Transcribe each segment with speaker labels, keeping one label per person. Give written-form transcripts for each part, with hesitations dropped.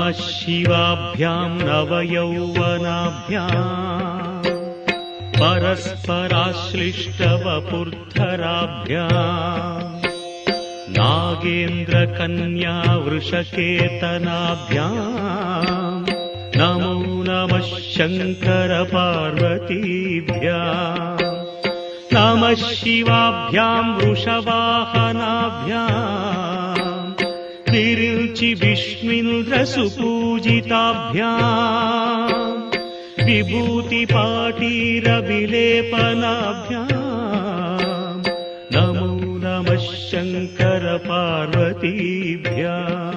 Speaker 1: नमः शिवाभ्यां नवयौवनाभ्यां परस्पराश्लिष्टवपुर्धराभ्यां नागेन्द्रकन्या वृषकेतनाभ्यां नमो नमः शङ्करपार्वतीभ्यां नमः शिवाभ्यां वृषवाहनाभ्यां विरिञ्चि विष्णुन्द्रसुपूजिताभ्यां विभूतिपाटीरविलेपनाभ्यां नमो नमः शङ्करपार्वतीभ्याम्।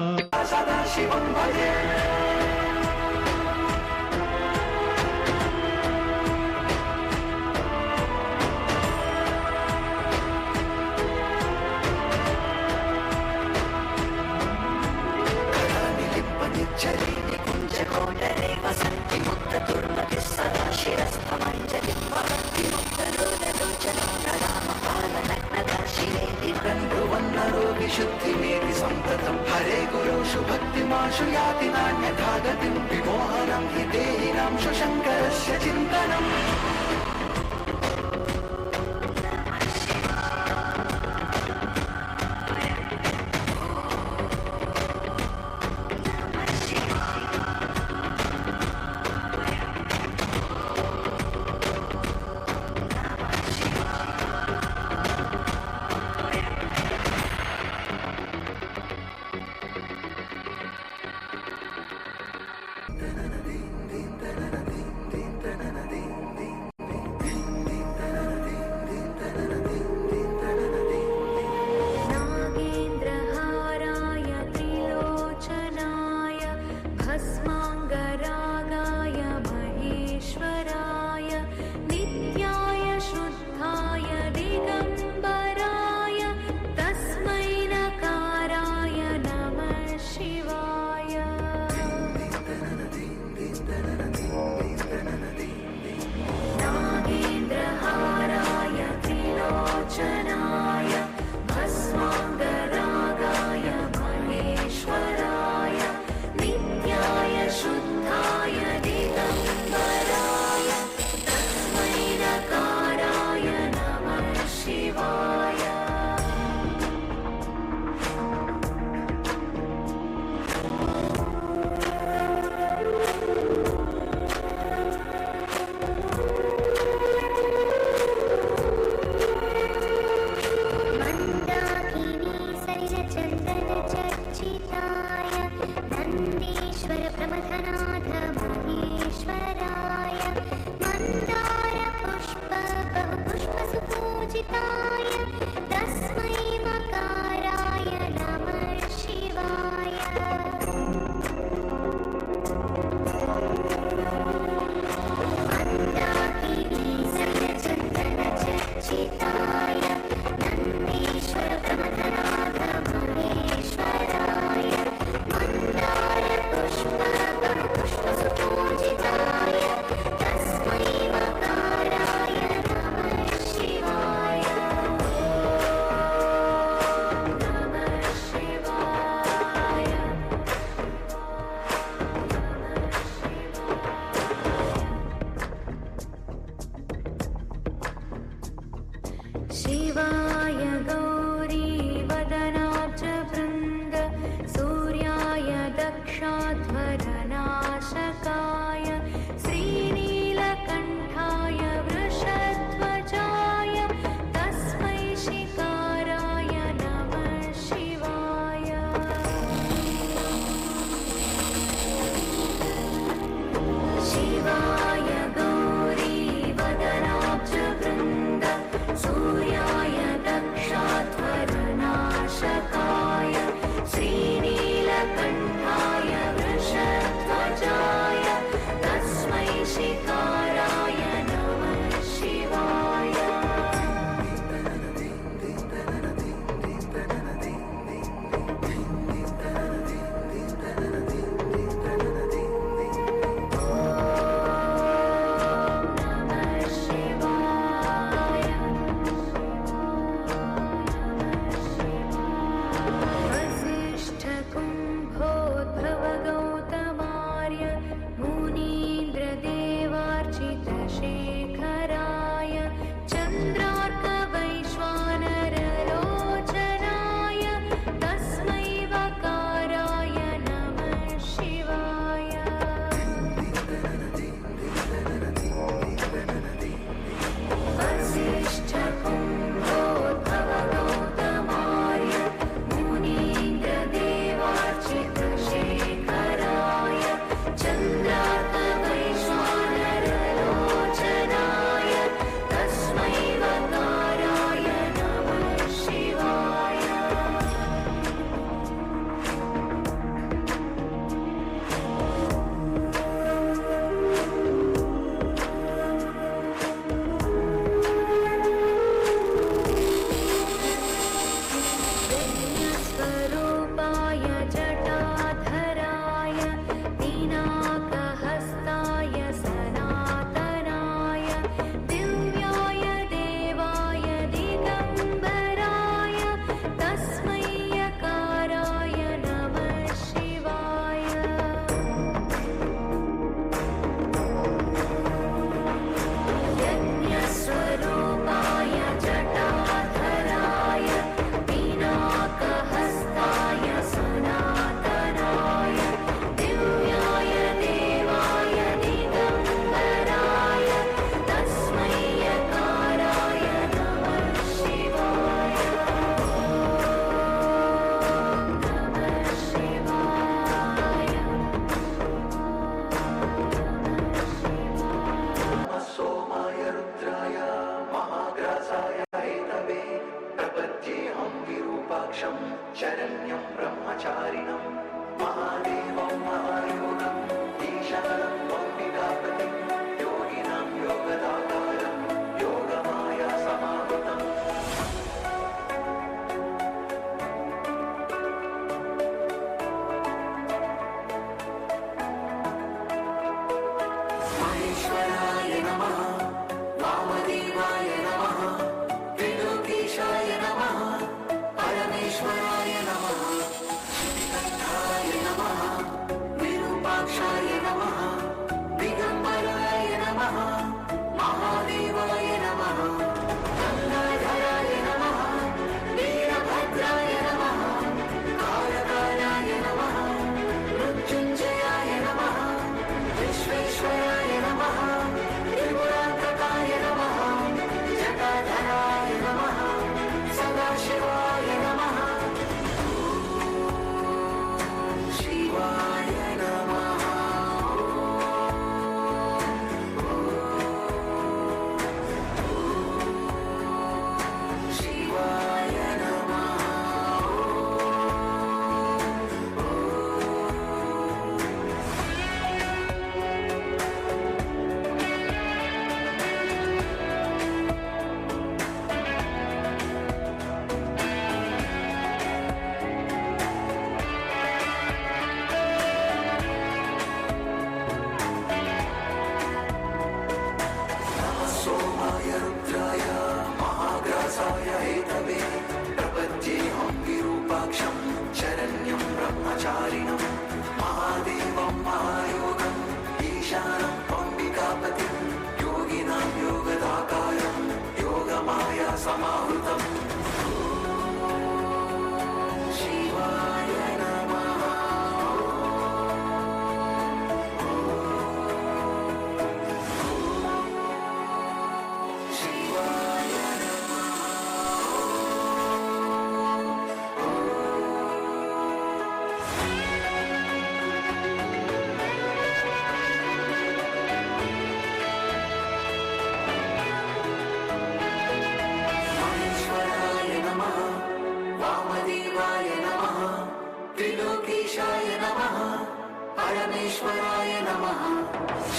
Speaker 2: शुद्धिमेति सम्प्रतं हरे गुरुषु भक्तिमाशु याति नान्यथा गतिं विमोहनं हि देहिनां शङ्करस्य चिन्तनम्।
Speaker 3: शिवाय गौरी वदनाब्ज वृन्द सूर्याय दक्षाध्वरनाशकाय श्रीनीलकण्ठाय वृषध्वजाय तस्मै शिकाराय नमः शिवाय। शिवाय गौरी वदनाब्ज वृन्द सूर्याय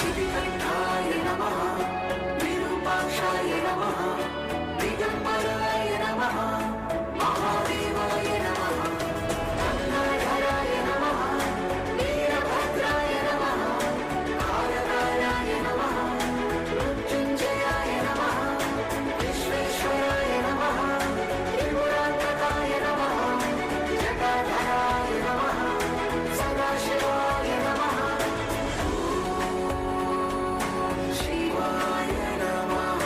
Speaker 2: शिविकण्ठाय नमः विरूपाक्षाय नमः दिगम्बराय नमः महादेवाय नमः गङ्गाधराय नमः वीरभद्राय नमः कालकालाय नमः मृत्युञ्जयाय नमः विश्वेश्वराय नमः त्रिपुरान्तकाय नमः जटाधराय नमः सदाशिवाय नमः शिवाय नमः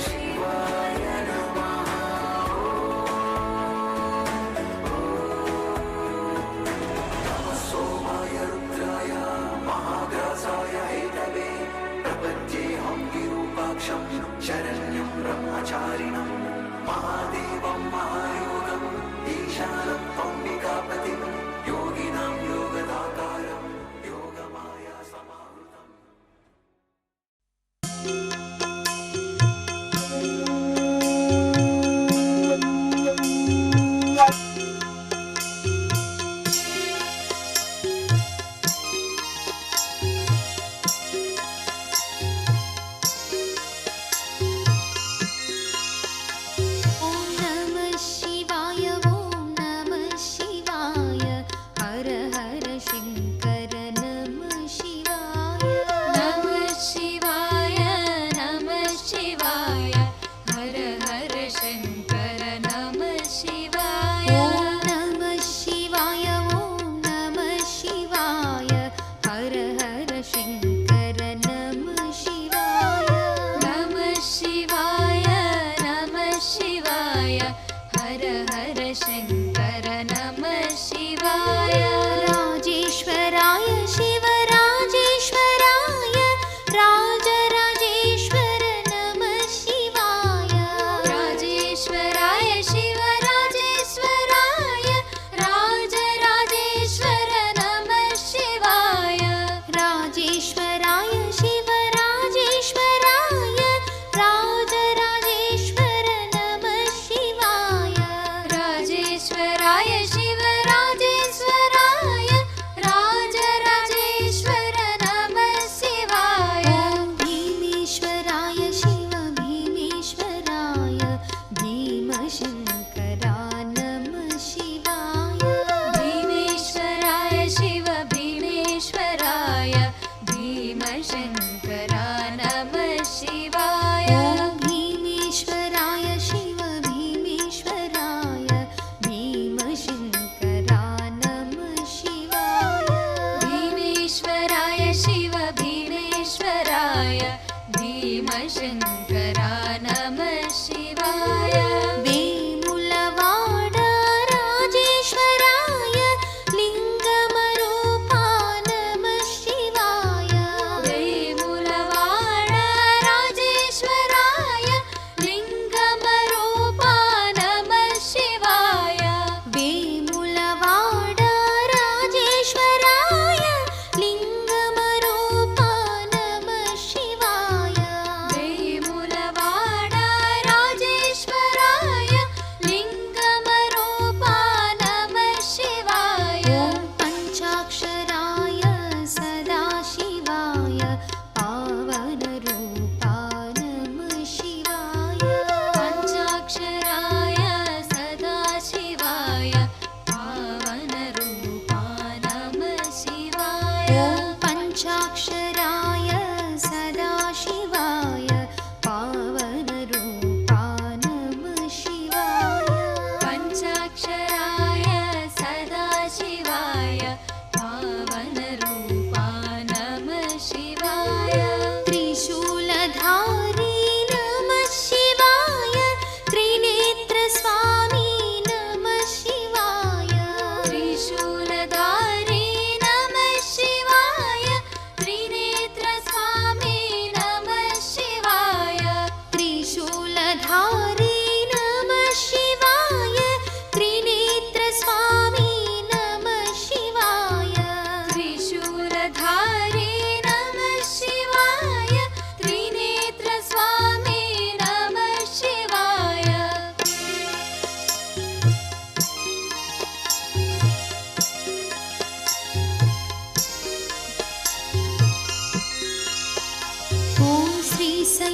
Speaker 2: शिवाय नमः नमः सोमाय रुद्राय महाग्रासाय हेतवे प्रपद्येऽहं विरूपाक्षं शरण्यं ब्रह्मचारिणं महादेवं महायोगम् ईशानं त्वम्बिकापतिं योगिनां योगदाकारं योगमाया समावृतम्
Speaker 3: ॐ नमः शिवाय ॐ नमः शिवाय हर हर शङ्कर नमः शिवाय नमः शिवाय नमः शिवाय हर हर शङ्कर नमः शिवाय ॐ नमः शिवाय ॐ नमः शिवाय हर हर शङ्कर नमः शिवाय नमः शिवाय नमः शिवाय हर हर शङ्कर नमः शिवाय राजेश्वराय शिवराजेश्वराय राजराजेश्वर नमः शिवाय राजेश्वराय शिवराजेश्वराय राजराजेश्वर नमः शिवाय राजेश्वराय शिवराजेश्वराय राजराजेश्वर नमः शिवाय राजेश्वराय शिवराजेश्वराय राजराजेश्वर नमः शिवाय भीमेश्वराय शिव भीमेश्वराय भीमशङ्करा नमः शिवाय भीमेश्वराय शिव भीमेश्वराय भीमशङ्करा नमः शिवाय भीमेश्वराय शिव भीमेश्वराय भीमशङ्करा नमः शिवाय भीमेश्वराय शिव भीमेश्वराय भीमशङ्करा नमः शिवाय वेमुलवाड राजेश्वराय लिङ्गमरूपा नमः शिवाय वेमुलवाड राजेश्वराय लिङ्गमरूपा नमः शिवाय वेमुलवाड राजेश्वराय लिङ्गमरूपा नमः शिवाय वेमुलवाड राजेश्वराय लिङ्गमरूपा नमः शिवाय पञ्चाक्षराय सदाशिवाय पावनरूपा नमः शिवाय पञ्चाक्षराय सदाशिवाय पावनरूपा नमः शिवाय पञ्चाक्षराय सदाशिवाय पावनरूपा नमः शिवाय पञ्चाक्षराय सदाशिवाय पावनरूपा नमः शिवाय त्रिशूलधारी नमः शिवाय त्रिनेत्रस्वामी नमः शिवाय त्रिशूलधारी नमः शिवाय त्रिनेत्रस्वामी नमः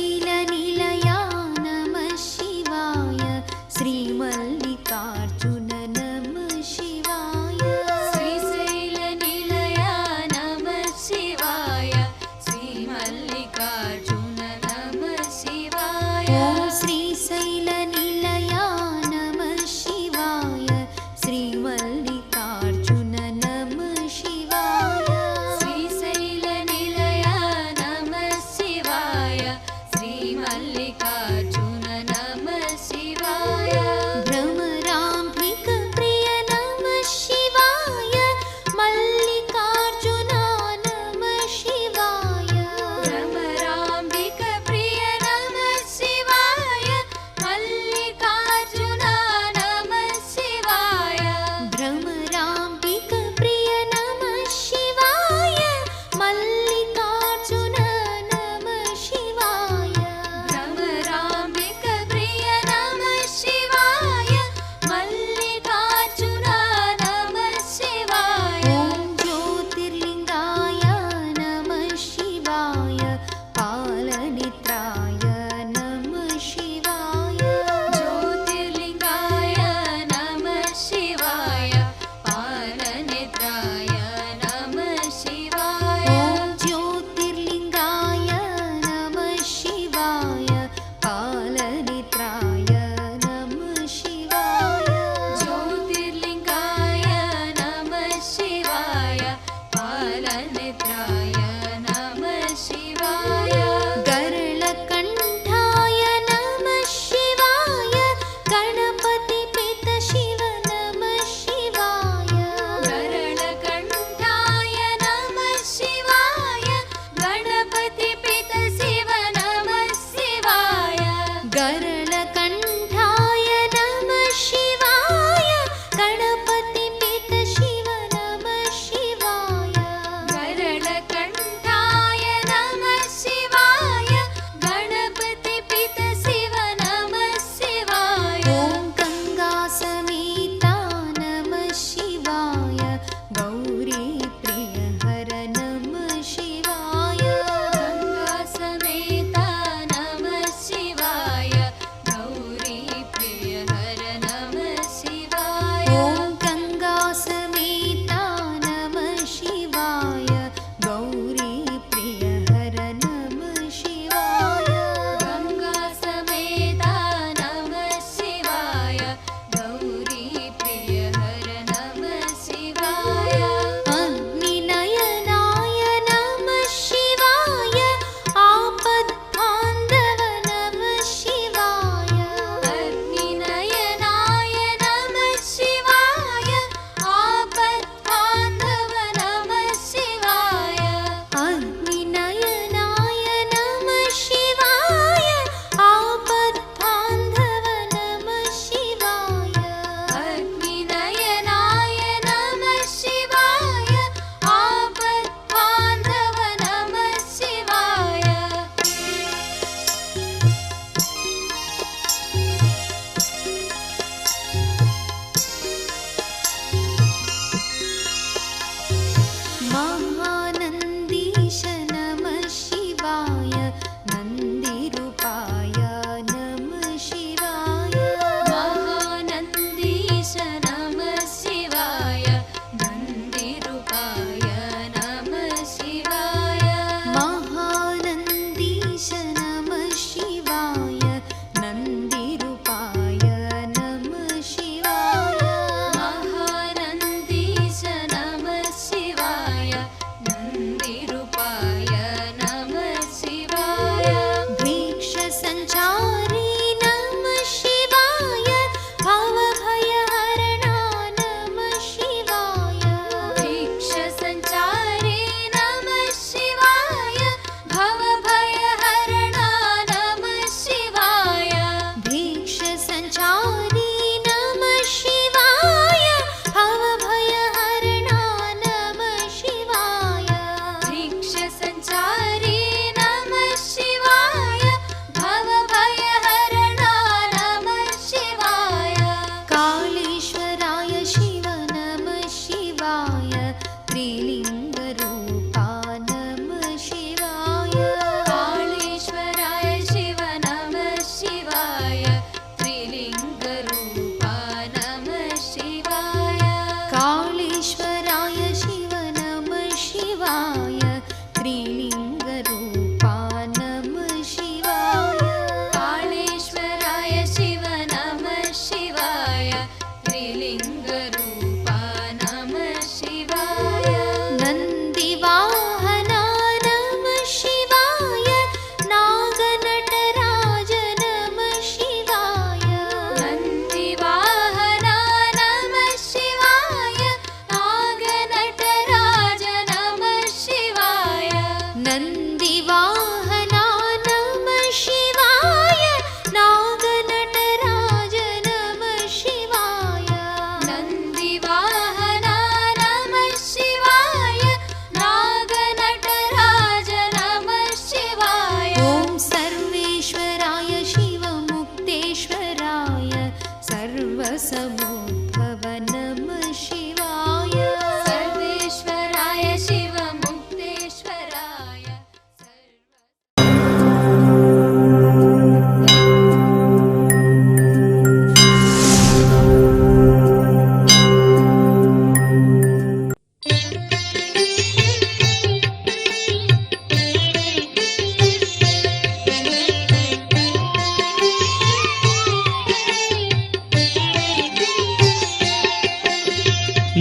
Speaker 3: श्रीशैलनिलया नमः शिवाय श्रीमल्लिकार्जुन नमः शिवाय श्रीशैलनिलया नमः शिवाय श्रीमल्लिकार्जुन नमः शिवाय ॐ श्रीशैलनिलया नमः शिवाय श्रीमल्लिकार्जुन नमः शिवाय श्रीशैलनिलया नमः शिवाय श्रीमल्लिकार्जुन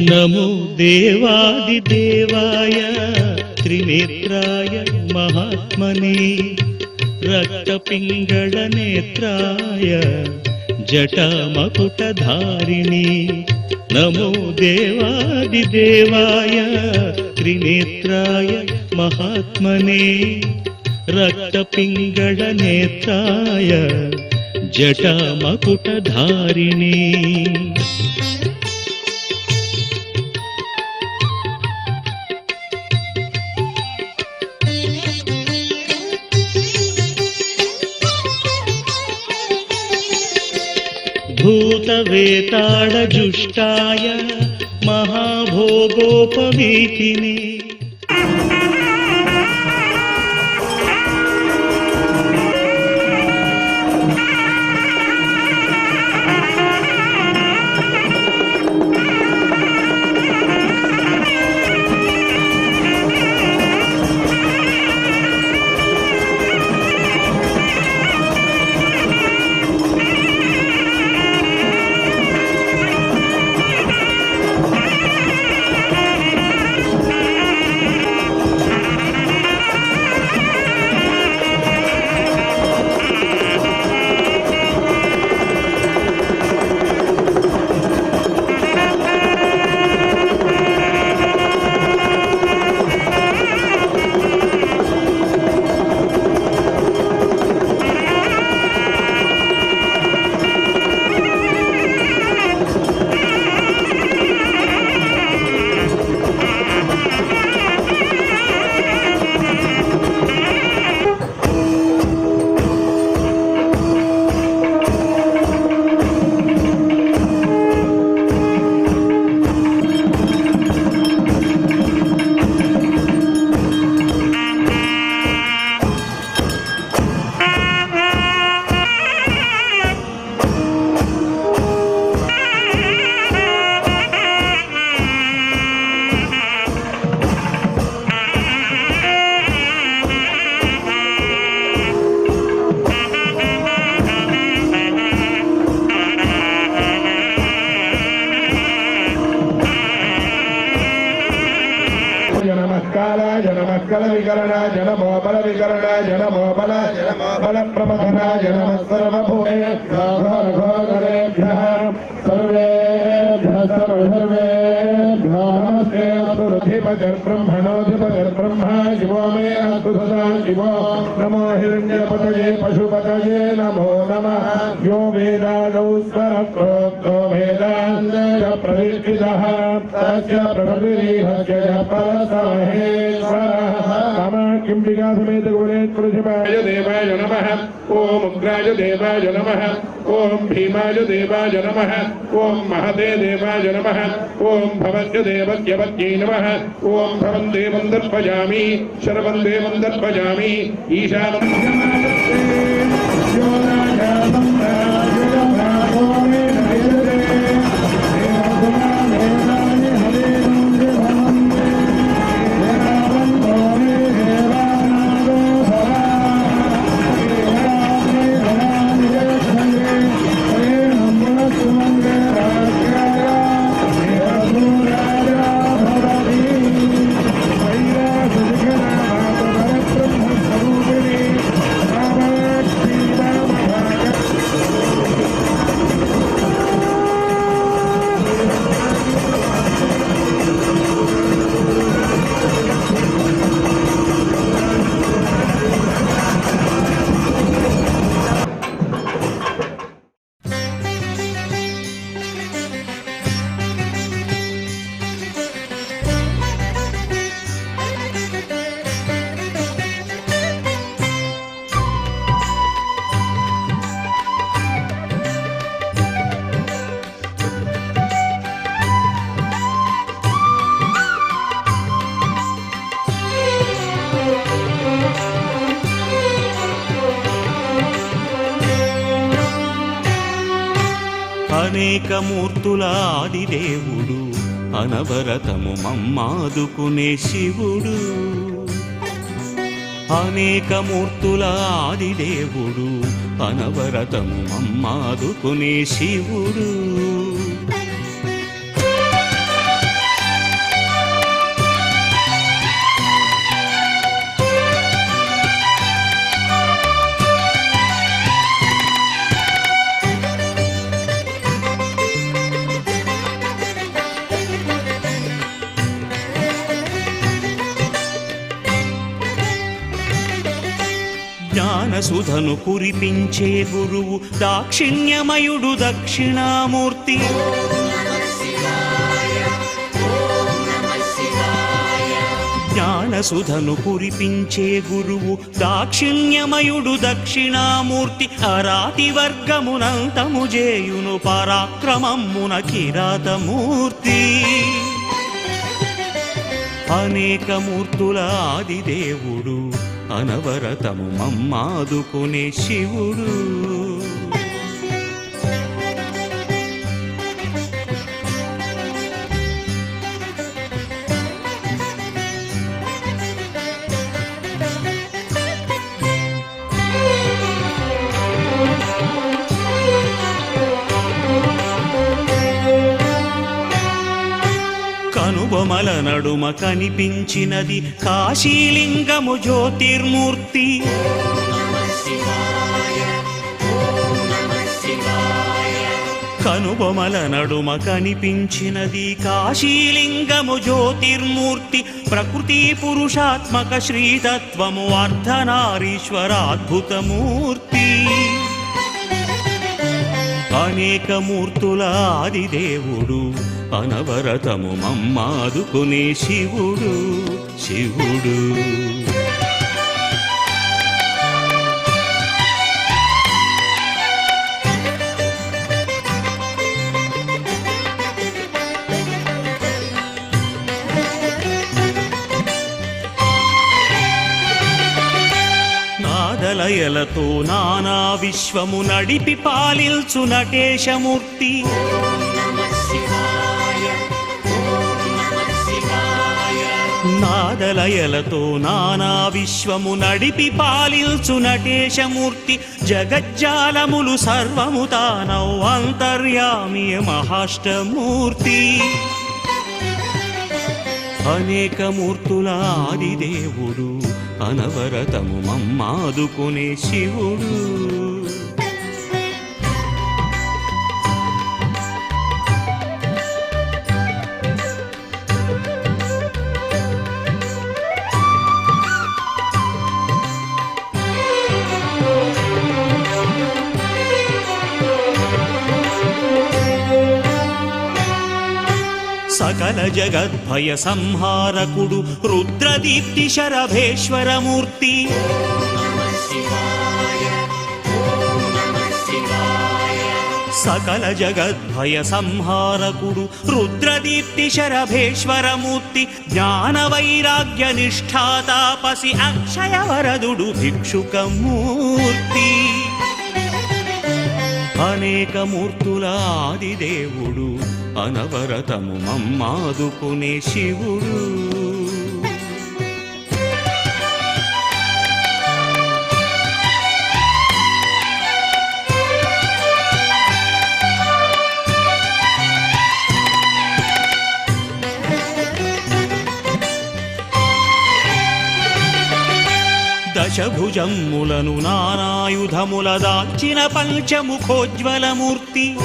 Speaker 1: నమో దేవాదిదేవాయ త్రినేత్రాయ మహాత్మనే రక్తపింగళనేత్రాయ జటామకుటధారిణి నమో దేవాదిదేవాయ త్రినేత్రాయ మహాత్మనే రక్తపింగళనేత్రాయ జటామకుటధారిణి భూతవేతాళజుష్టాయ మహాభోగోపవీతినే
Speaker 4: जनमस्कल विकरणा जनमोबल विकरणा जनमोबल बल प्रमथना जनम सर्वभूते घोरेभ्यः सर्वेभ्यः सर्वेभ्यो नमस्ते ब्रह्मणोऽधिपतिर्ब्रह्मा शिवो मे अस्तु सदा शिवो नमो हिरण्यपतये पशुपतये नमो नमः यो वेदादौ स्वरप्रोक्तो वेदान्त प्रतिष्ठितः तस्य प्रभृतिर्हस्य परसमहेश्वरः नम किम्बिका समेत गुणेश्वरशिवाय देवाय नमः ओम उग्राय देवाय नमः ओम भीमाय देवाय नमः ओम महते देवाय नमः ओम भवस्य देवस्य वत्यै नमः ओम भवं देवं दर्पयामि शर्वं देवं दर्पयामि ईशानं
Speaker 1: అనేక మూర్తుల ఆదిదేవుడు అనవరతము మమ్మాదుకునే శివుడు అనేక మూర్తుల ఆదిదేవుడు అనవరతము మమ్మాదుకునే శివుడు జ్ఞానసుధను కురిపించే గురువు దాక్షిణ్యమయుడు దక్షిణామూర్తి. జ్ఞానసుధను కురిపించే గురువు దాక్షిణ్యమయుడు దక్షిణామూర్తి. అరాతి వర్గమునంతము జేయును పరాక్రమమున కిరాతమూర్తి. అనేక మూర్తుల ఆదిదేవుడు అనవరతము మమ్మాదుకునే శివుడు. కనుబొమల నడుమ కనిపించినది కాశీలింగము జ్యోతిర్మూర్తి. కనుబొమల నడుమ కనిపించినది కాశీలింగము జ్యోతిర్మూర్తి. ప్రకృతి పురుషాత్మక శ్రీతత్వము అర్ధనారీశ్వరాద్భుతమూర్తి. అనేక మూర్తుల ఆదిదేవుడు అనవరతము మమ్మాదుకునే శివుడు శివుడు. నాదలయలతో నానా విశ్వము నడిపి పాలిల్చు నటేశమూర్తి. నాదలయలతో నానా విశ్వము నడిపి పాలిల్చు నటేశమూర్తి. జగజ్జాలములు సర్వము తానౌ అంతర్యామి మహాష్టమూర్తి. అనేక మూర్తుల ఆదిదేవుడు అనవరతము మమ్మాదుకునే శివుడు. సకల జగద్భయ సంహారకుడు రుద్రదీప్తి శరభేశ్వరమూర్తి. సకల జగద్భయ సంహారకుడు రుద్రదీప్తి శరభేశ్వరమూర్తి. జ్ఞాన వైరాగ్య నిష్ఠాతాపసి అక్షయవరదుడు భిక్షుకమూర్తి. అనేక మూర్తుల ఆదిదేవుడు అనవరతము మమ్మాదుకునే శివుడు. దశభుజములను నానాయుధముల దాల్చిన పంచముఖోజ్వలమూర్తి.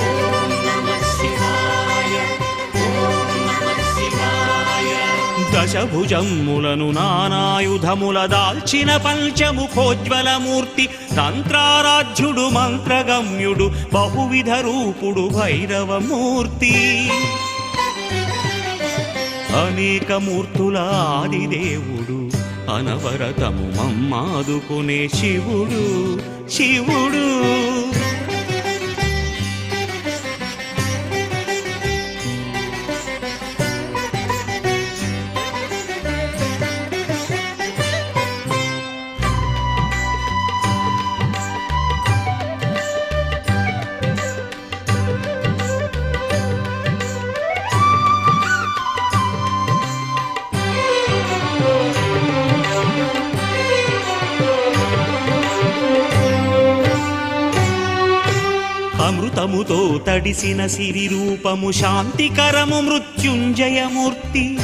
Speaker 1: దశభుజములను నానాయుధముల దాల్చిన పంచముఖోజ్వలమూర్తి. తంత్రారాధ్యుడు మంత్రగమ్యుడు బహువిధ రూపుడు భైరవమూర్తి. అనేక మూర్తుల ఆదిదేవుడు అనవరతము మమ్మాదుకునే శివుడు శివుడు. అమృతముతో తడిసిన సిరి రూపము శాంతికరము మృత్యుంజయమూర్తి.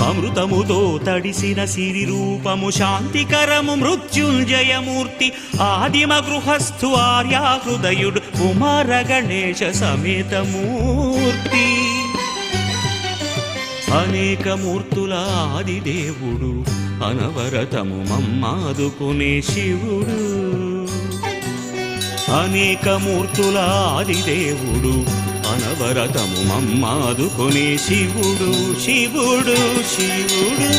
Speaker 1: అమృతముతో తడిసిన సిరి రూపము శాంతికరము మృత్యుంజయమూర్తి. ఆదిమ గృహస్థు ఆర్యాహృదయుడు కుమార గణేశ సమేతమూర్తి. అనేక మూర్తుల ఆదిదేవుడు అనవరతము మమ్మాదుకునే శివుడు. అనేక మూర్తుల ఆదిదేవుడు అనవరతము మమ్మాదుకునే శివుడు శివుడు శివుడు.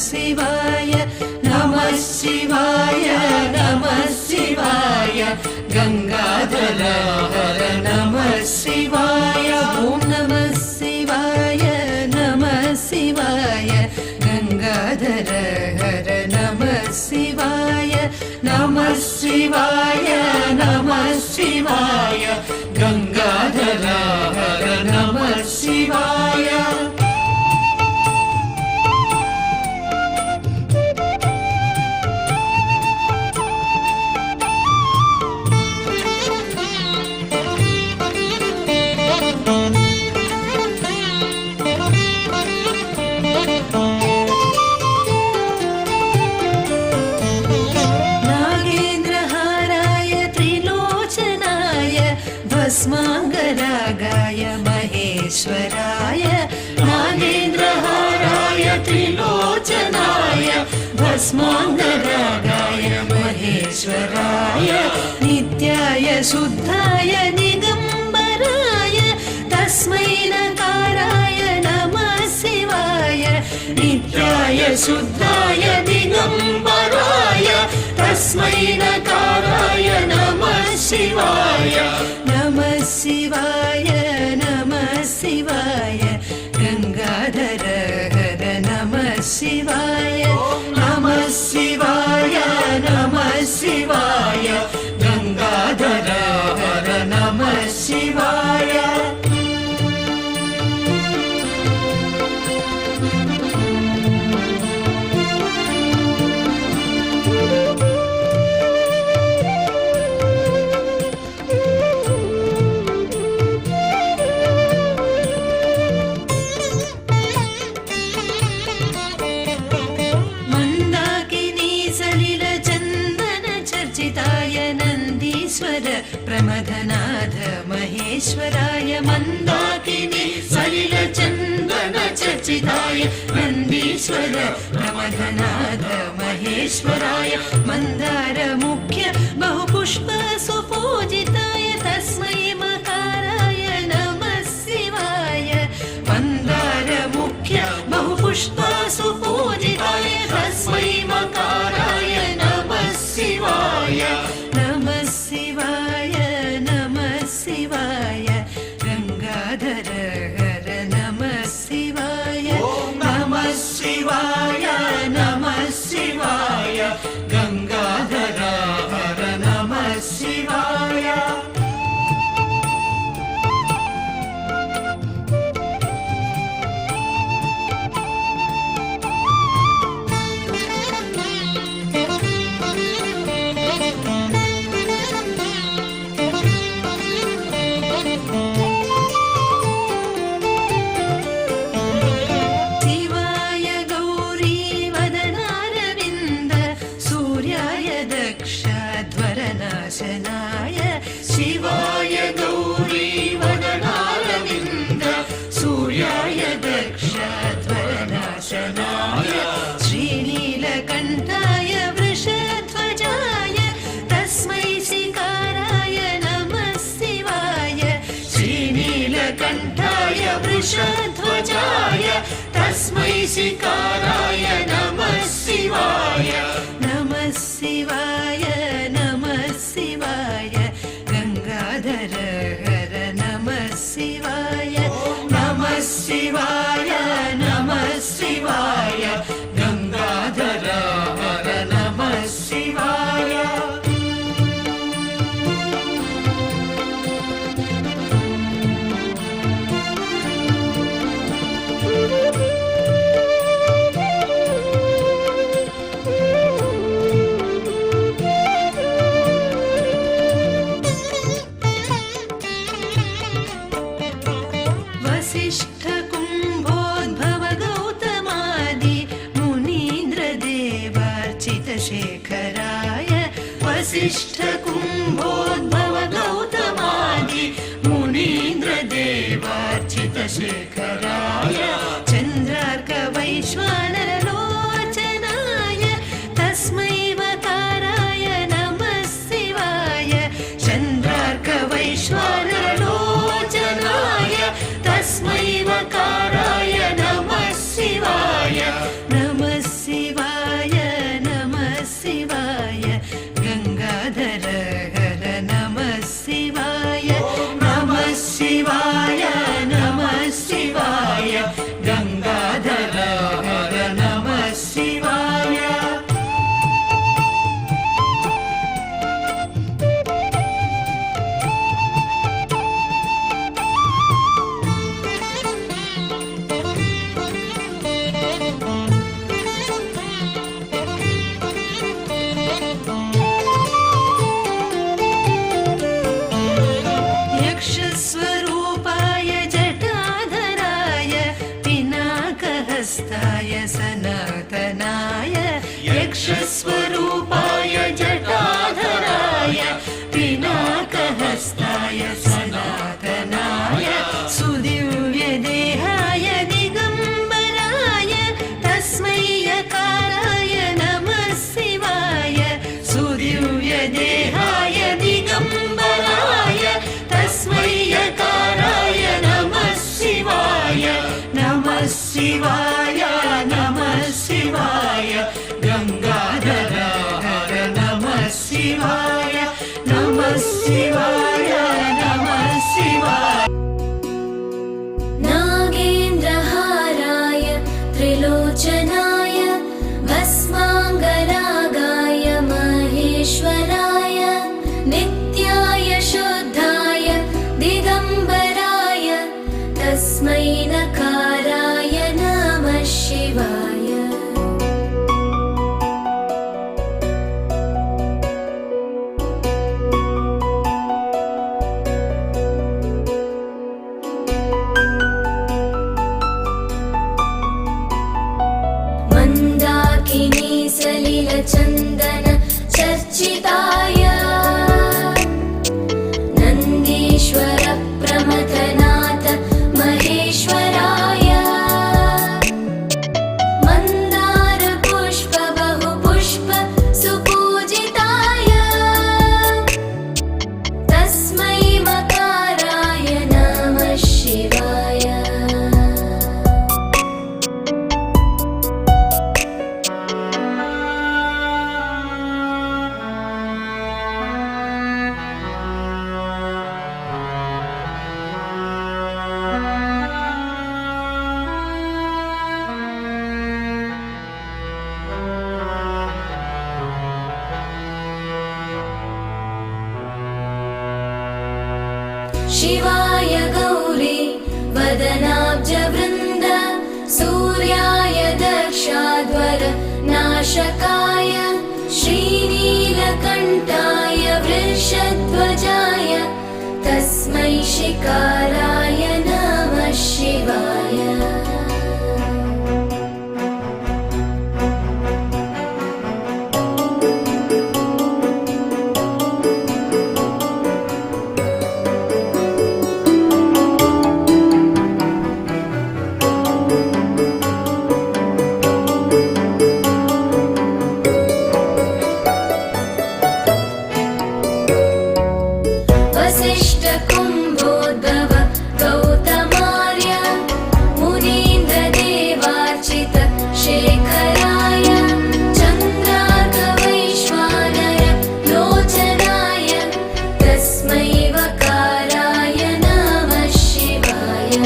Speaker 5: शिवाय नमः शिवाय नमः शिवाय गंगाधर हर नमः शिवाय ओम नमः शिवाय नमः शिवाय गंगाधर हर नमः शिवाय नमः शिवाय नमः शिवाय गंगाधर हर नमः शिवाय भस्माङ्गरागाय महेश्वराय नागेन्द्रहाराय त्रिलोचनाय भस्माङ्गरागाय महेश्वराय नित्याय शुद्धाय दिगम्बराय तस्मै नकाराय नमः शिवाय नित्याय शुद्धाय दिगम्बराय तस्मै नकाराय नमः शिवाय नमः शिवाय नमः शिवाय गंगाधर हर नमः शिवाय नमः शिवाय नमः शिवाय गंगाधर हर नमः शिवाय प्रमथनाथ महेश्वराय मन्दाकिनी सलिलचन्दन चर्चिताय नन्दीश्वर प्रमथनाथ महेश्वराय मन्दार मुख्य बहुपुष्प सुपूजिताय तस्मै मकाराय नमः शिवाय मन्दार मुख्य बहुपुष्प सुपूजिताय तस्मै मकाराय नमः शिवाय नमः शिवाय नमः शिवाय गंगाधर हर नमः शिवाय नमः शिवाय नमः शिवाय गंगाधर हर नमः शिवाय शिवाय गौरी वदनारविन्द सूर्याय दक्षध्वरनाशनाय श्रीनीलकण्ठाय वृषध्वजाय तस्मै शिकाराय नमः शिवाय श्रीनीलकण्ठाय वृषध्वजाय तस्मै शिकाराय नमः शिवाय नमः शिवाय नमः शिवाय गंगाधर हर नमः शिवाय नमः शिवाय नमः शिवाय गंगाधर हर नमः शिवाय वसिष्ठ कुंभोद्भव गौतमादि मुनीन्द्र देवार्चित शेखराय चंद्रार्क वैश्वानर लोचनाय तस्मै वकाराय नमः शिवाय चंद्रार्क वैश्वानर लोचनाय तस्मै वकाराय नमः शिवाय नमः शिवाय नमः शिवाय गंगाधर हर नमः शिवाय नमः शिवाय नमः शिवाय गंगाधर हर नमः शिवाय सनातनाय यक्षस्वरूपाय जटाधराय पिनाकहस्ताय सनातनाय
Speaker 3: चन्दन चर्चिताय नन्दीश्वर प्रमथनाथ महेश्वराय मन्दार पुष्प बहुपुष्प सुपूजिताय तस्मै मकाराय नमः शिवाय शिवाय गौरी वदनाब्जवृन्द सूर्याय दक्षाध्वर नाशकाय श्रीनीलकण्ठाय वृषध्वजाय तस्मै शिकाराय नमः शिवाय वसिष्ठ कुम्भोद्भव गौतमार्य मुनीन्द्र देवार्चित शेखराय चन्द्रार्कवैश्वानर लोचनाय तस्मै वकाराय नमः शिवाय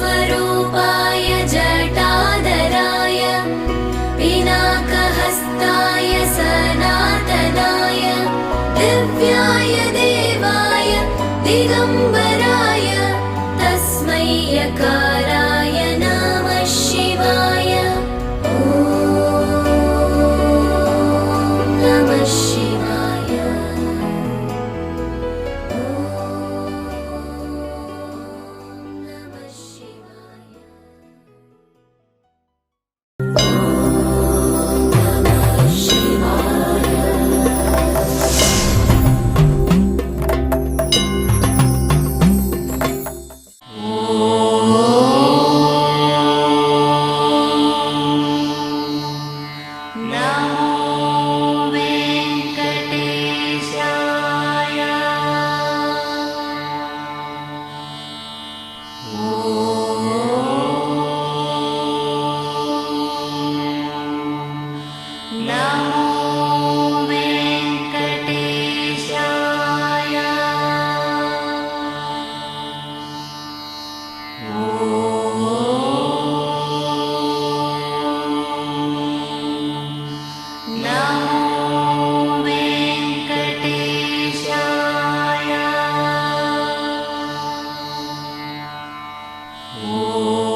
Speaker 3: यक्षस्वरूपाय जटाधराय पिनाकहस्ताय सनातनाय दिव्याय देवाय दिगम्बराय तस्मै यकाराय नमः शिवाय ॐ नमः शिवाय नमः शिवाय ॐ